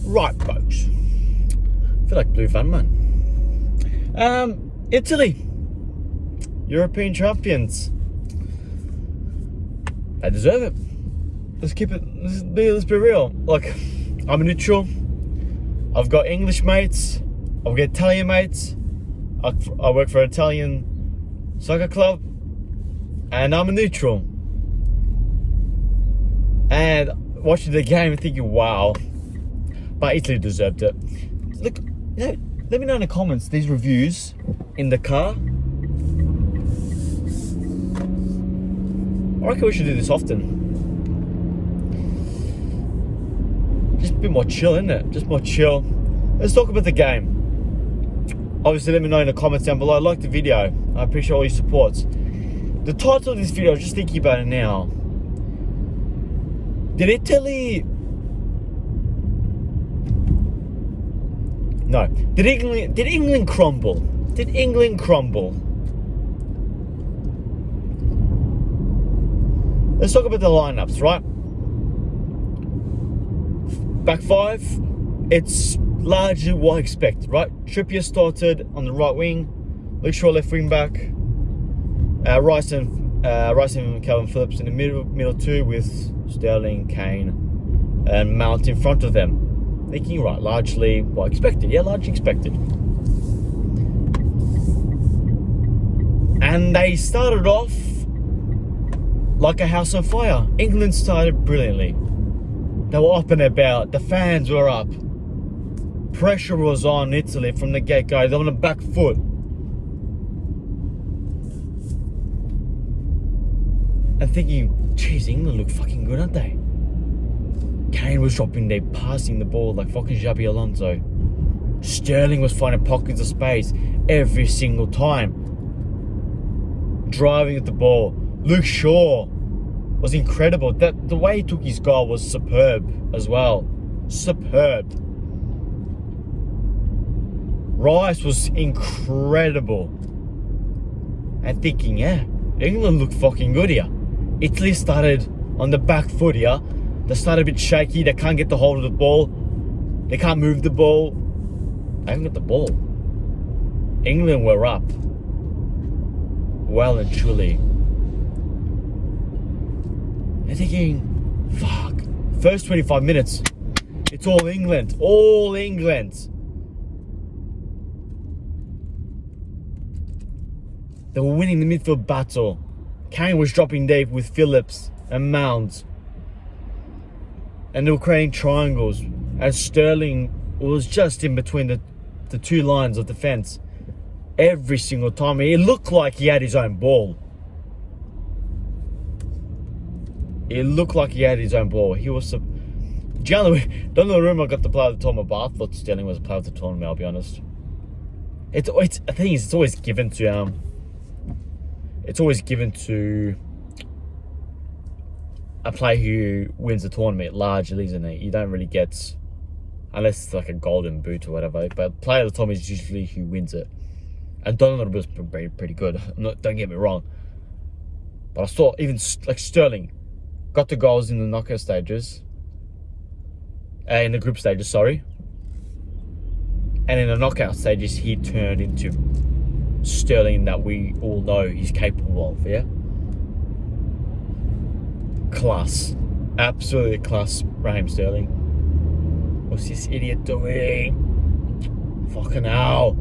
Right, folks. I feel like blue fun, man. Italy. European champions. They deserve it. Let's keep it. Let's be real. Like, I'm a neutral. I've got English mates. I've got Italian mates. I work for an Italian soccer club, and I'm a neutral. And watching the game and thinking, wow, but Italy deserved it. Look, let me know in the comments these reviews in the car. I reckon we should do this often. Just a bit more chill, isn't it? Just more chill. Let's talk about the game. Obviously, let me know in the comments down below. Like the video. I appreciate all your supports. The title of this video, I was just thinking about it now. Did Italy... No. Did England crumble? Did England crumble? Let's talk about the lineups, right? Back five, it's largely what I expected, right? Trippier started on the right wing, Luke Shaw left wing back, Rice and Calvin Phillips in the middle two with Sterling, Kane, and Mount in front of them. Thinking, right, largely what I expected. Yeah, largely expected. And they started off like a house on fire. England started brilliantly. They were up and about. The fans were up. Pressure was on Italy from the get-go. They were on the back foot. And thinking, geez, England look fucking good, aren't they? Kane was dropping there, passing the ball like fucking Xabi Alonso. Sterling was finding pockets of space every single time. Driving at the ball. Luke Shaw was incredible. The way he took his goal was superb as well. Superb. Rice was incredible. And thinking, yeah, England looked fucking good here. Italy started on the back foot here. They started a bit shaky. They can't get the hold of the ball. They can't move the ball. They haven't got the ball. England were up. Well and truly. They're thinking, fuck. First 25 minutes. It's all England. All England. They were winning the midfield battle. Kane was dropping deep with Phillips and Mount. And they were creating triangles. And Sterling was just in between the two lines of defence. Every single time. It looked like he had his own ball. It looked like he had his own ball. He was... Don't know the rumor got the player of the tournament, but I thought Sterling was a player of the tournament, I'll be honest. I think it's always given to... It's always given to a player who wins the tournament largely, isn't it? You don't really get, unless it's like a golden boot or whatever, but player of the tournament is usually who wins it. And Donnarumma was pretty good. Don't get me wrong. But I saw even like Sterling got the goals in the knockout stages. In the group stages, sorry. And in the knockout stages, he turned into Sterling that we all know he's capable of, yeah? Class. Absolutely class, Raheem Sterling. What's this idiot doing? Fucking hell.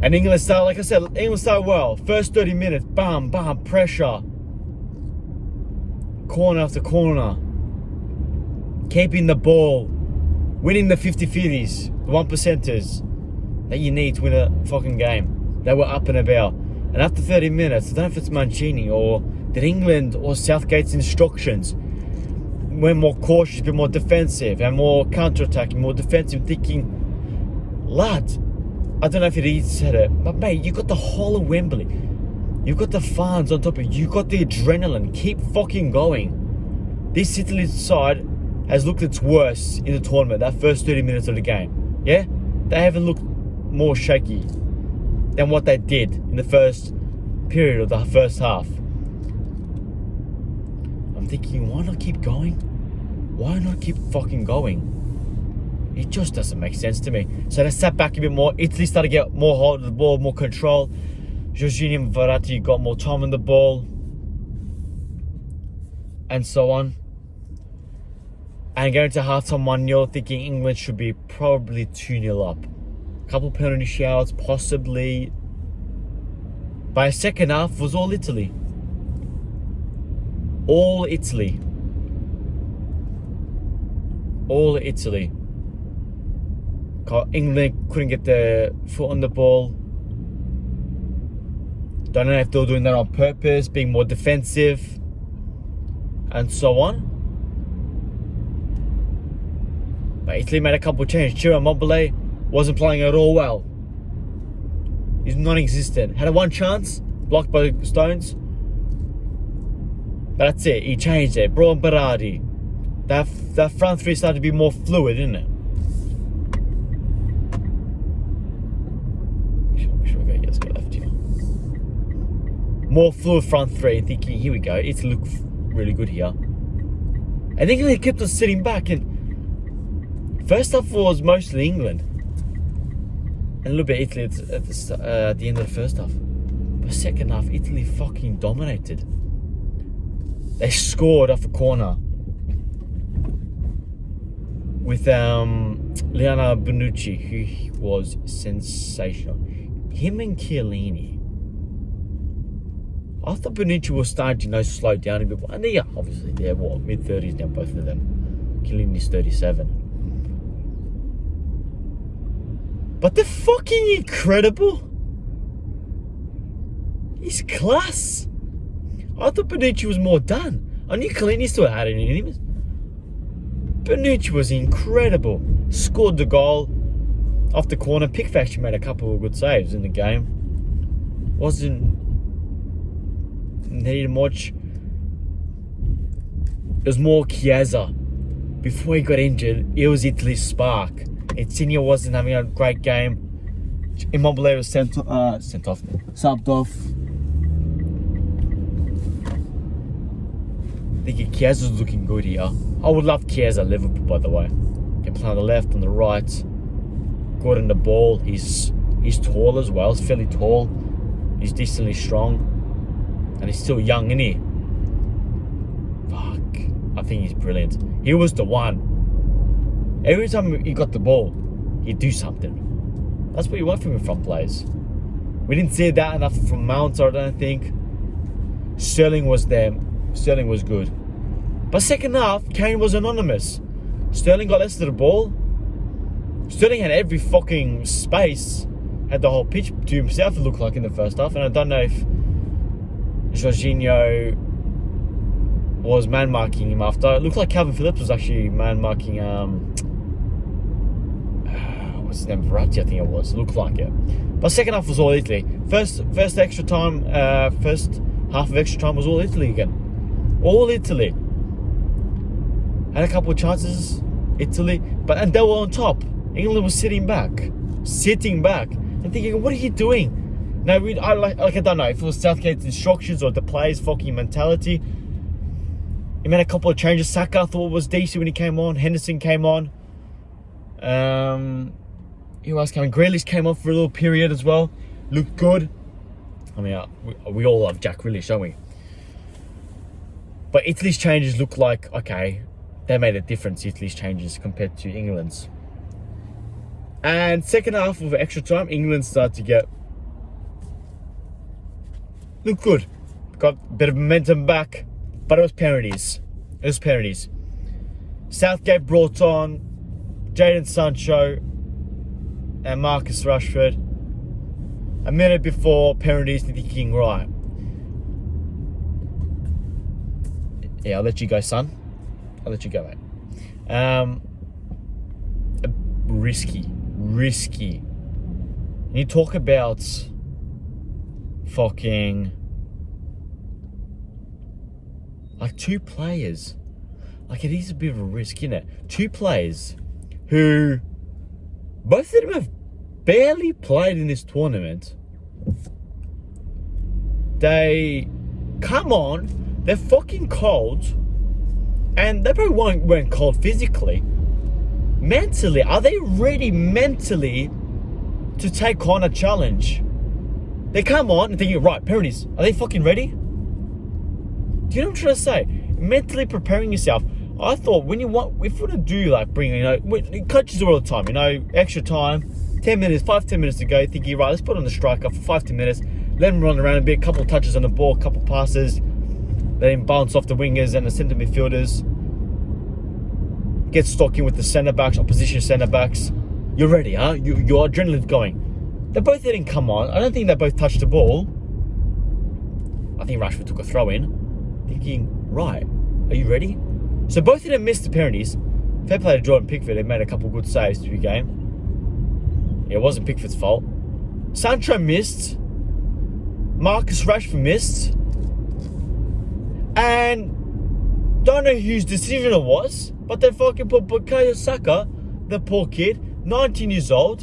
And England started, like I said, England started well. First 30 minutes, bam, bam, pressure. Corner after corner. Keeping the ball. Winning the 50-50s. The 1%ers that you need to win a fucking game. They were up and about. And after 30 minutes, I don't know if it's Mancini or did England or Southgate's instructions went more cautious, a bit more defensive and more counter-attacking, more defensive, thinking, lad, I don't know if he said it, but mate, you got the whole of Wembley. You've got the fans on top of you. You've got the adrenaline. Keep fucking going. This Italy side has looked its worst in the tournament, that first 30 minutes of the game. Yeah? They haven't looked more shaky than what they did in the first period of the first half. I'm thinking, why not keep going? Why not keep fucking going? It just doesn't make sense to me. So they sat back a bit more. Italy started to get more hold of the ball, more control. Jorginho and Verratti got more time on the ball. And so on. And going to halftime 1-0, thinking England should be probably 2-0 up. A couple penalty shoutouts, possibly. By second half was all Italy. All Italy. All Italy. England couldn't get their foot on the ball. Don't know if they were doing that on purpose, being more defensive, and so on. But Italy made a couple of changes. Ciro Immobile wasn't playing at all well. He's non-existent. Had a one chance, blocked by Stones. But that's it. He changed it. Brought in Berardi. That front three started to be more fluid, didn't it? Let's go left here. More fluid front three. Thinking, here we go. It's look really good here. And England kept on sitting back. And first half was mostly England. And a little bit Italy at the end of the first half. But second half, Italy fucking dominated. They scored off a corner with Leonardo Bonucci, who was sensational. Him and Chiellini. I thought Bonucci was starting to slow down a bit. And they are obviously they're mid-30s now, both of them. Chiellini's 37. But they're fucking incredible. He's class. I thought Bonucci was more done. I knew Chiellini still had it in him. Bonucci was incredible. Scored the goal off the corner. Pickford actually made a couple of good saves in the game. Wasn't needed much. It was more Chiesa. Before he got injured, it was Italy's spark. Insigne wasn't having a great game. Immobile was subbed off. I think Chiesa's looking good here. I would love Chiesa at Liverpool, by the way. Can play on the left, on the right. Good on the ball. He's tall as well. He's fairly tall. He's decently strong. And he's still young, isn't he? Fuck. I think he's brilliant. He was the one. Every time he got the ball, he'd do something. That's what you want from your front players. We didn't see that enough from Mount, I don't think. Sterling was there. Sterling was good. But second half, Kane was anonymous. Sterling got less of the ball. Sterling had every fucking space. Had the whole pitch to himself, it looked like, in the first half. And I don't know if Jorginho was man-marking him after. It looked like Calvin Phillips was actually man-marking... what's his name? Verratti, I think it was. It looked like it. But second half was all Italy. First extra time, first half of extra time was all Italy again. All Italy. Had a couple of chances, Italy, and they were on top. England was sitting back, and thinking, what are you doing? Now, I don't know if it was Southgate's instructions or the players' fucking mentality. He made a couple of changes. Saka I thought was decent when he came on. Henderson came on. Who else came on? Grealish came on for a little period as well. Looked good. I mean, we all love Jack Grealish, don't we? But Italy's changes look like, okay, they made a difference, Italy's changes, compared to England's. And second half of extra time, England started to look good. Got a bit of momentum back, but it was penalties. Southgate brought on Jadon Sancho and Marcus Rashford. A minute before penalties, thinking, right. Yeah, I'll let you go, son. I'll let you go, mate. Risky. And you talk about fucking like two players. Like, it is a bit of a risk, isn't it? Two players who both of them have barely played in this tournament. They come on, they're fucking cold, And they probably weren't cold physically. Mentally, are they ready mentally to take on a challenge? They come on and thinking, right, penalties, are they fucking ready? Do you know what I'm trying to say? Mentally preparing yourself. I thought if you want to do like bring, coaches do all the time, extra time, 10 minutes, 5-10 minutes to go, thinking, right, let's put on the striker for 5-10 minutes, let him run around a bit, a couple touches on the ball, a couple passes, let him bounce off the wingers and the centre midfielders, get stuck in with the centre backs, opposition centre backs. You're ready, huh? Your adrenaline's going. They both didn't come on. I don't think they both touched the ball. I think Rashford took a throw in, thinking, right, are you ready? So both of them missed the penalties. Fair play to Jordan Pickford. They made a couple good saves to the game. It wasn't Pickford's fault. Sancho missed. Marcus Rashford missed. And don't know whose decision it was, but they fucking put Bukayo Saka, the poor kid, 19 years old,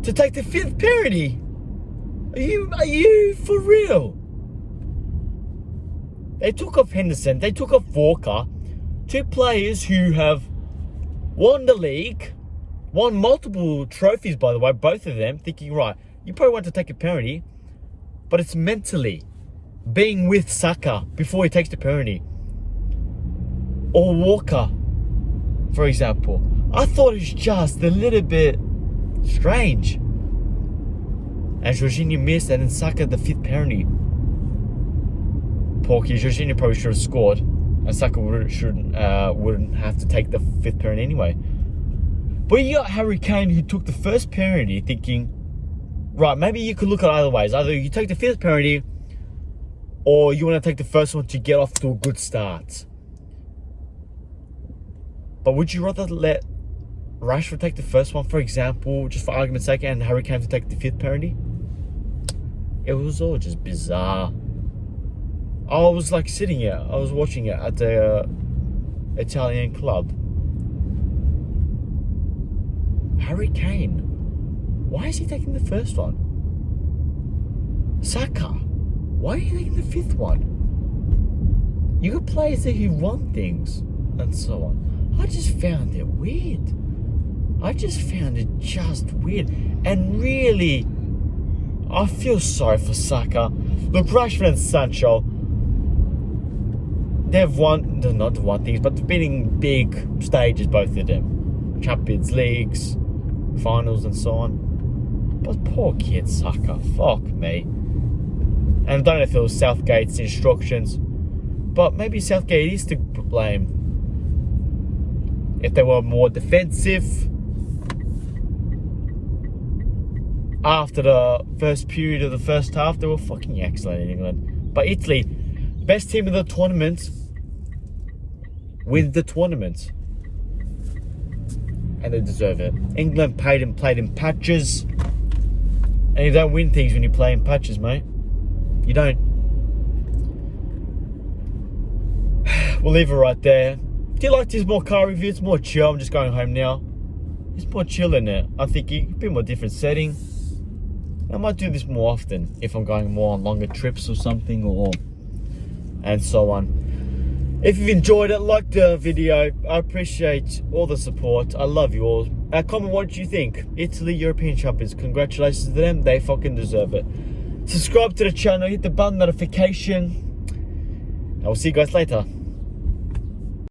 to take the 5th penalty. Are you for real? They took off Henderson. They took off Walker. 2 players who have won the league, won multiple trophies, by the way, both of them, thinking, right, you probably want to take a penalty, but it's mentally being with Saka before he takes the penalty. Or Walker, for example. I thought it was just a little bit strange. And Jorginho missed, and then Saka the 5th penalty. Poor kid, Jorginho probably should have scored, and Saka wouldn't have to take the 5th penalty anyway. But you got Harry Kane, who took the 1st penalty, thinking, right, maybe you could look at either ways. Either you take the 5th penalty, or you want to take the 1st one to get off to a good start. But would you rather let Rashford take the 1st one, for example, just for argument's sake, and Harry Kane to take the 5th penalty? It was all just bizarre. I was like sitting here, I was watching it at the Italian club. Harry Kane, why is he taking the 1st one? Saka, why are you taking the 5th one? You got players there who won things and so on. I just found it weird. And really, I feel sorry for Saka. Look, Rashford and Sancho, they've not won things, but they've been in big stages, both of them. Champions Leagues, finals and so on. But poor kid Saka, fuck me. And I don't know if it was Southgate's instructions, but maybe Southgate is to blame. If they were more defensive after the first period of the first half, they were fucking excellent in England. But Italy, best team of the tournament, with the tournament. And they deserve it. England played in patches. And you don't win things when you play in patches, mate. You don't. We'll leave it right there. Do you like this more car review? It's more chill. I'm just going home now. It's more chill in there. I think it could be a more different setting. I might do this more often if I'm going more on longer trips or something, and so on. If you've enjoyed it, like the video. I appreciate all the support. I love you all. Comment what you think. Italy, European champions. Congratulations to them. They fucking deserve it. Subscribe to the channel. Hit the bell notification. I will see you guys later.